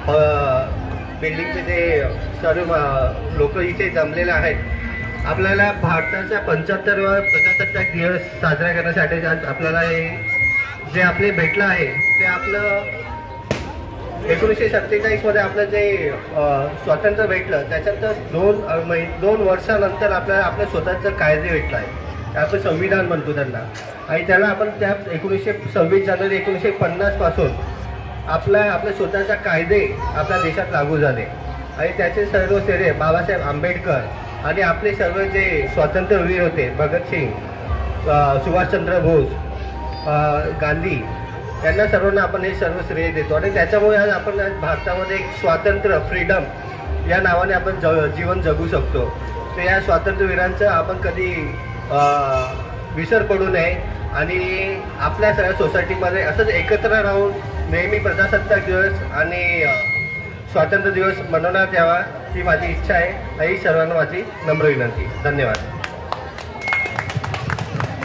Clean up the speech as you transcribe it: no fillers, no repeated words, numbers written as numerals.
बिल्डिंगचे जे सर्व लोक इथे जमलेले आहेत, आपल्याला भारताच्या 75वा प्रजासत्ताक दिवस साजरा करण्यासाठी आपल्याला हे जे आपले भेटलं आहे ते आपलं 1947 मध्ये आपलं जे स्वातंत्र्य भेटलं त्याच्यानंतर 2 वर्षानंतर आपल्याला आपलं स्वतःचं कायदे भेटलं आहे, आपण संविधान म्हणतो त्यांना. आणि त्याला आपण त्या 26 जानेवारी 1950 पासून आपले स्वतःचे कायदे आपल्या देशात लागू झाले. आणि त्याचे सर्व श्रेय बाबासाहेब आंबेडकर आणि आपले सर्व जे स्वातंत्र्यवीर होते, भगतसिंग, सुभाषचंद्र बोस, गांधी, त्यांना सर्वांना आपण हे सर्व श्रेय देतो. आणि त्याच्यामुळे आज आपण भारतामध्ये एक स्वातंत्र्य, फ्रीडम या नावाने आपण जीवन जगू शकतो. तर या स्वातंत्र्यवीरांचं आपण कधी विसर पडू नये आणि आपल्या सगळ्या सोसायटीमध्ये असंच एकत्र राहून नेहमी प्रजासत्ताक दिवस आणि स्वातंत्र्य दिवस मनवण्यात यावा ही माझी इच्छा आहे. ही सर्वांना माझी नम्र विनंती. धन्यवाद.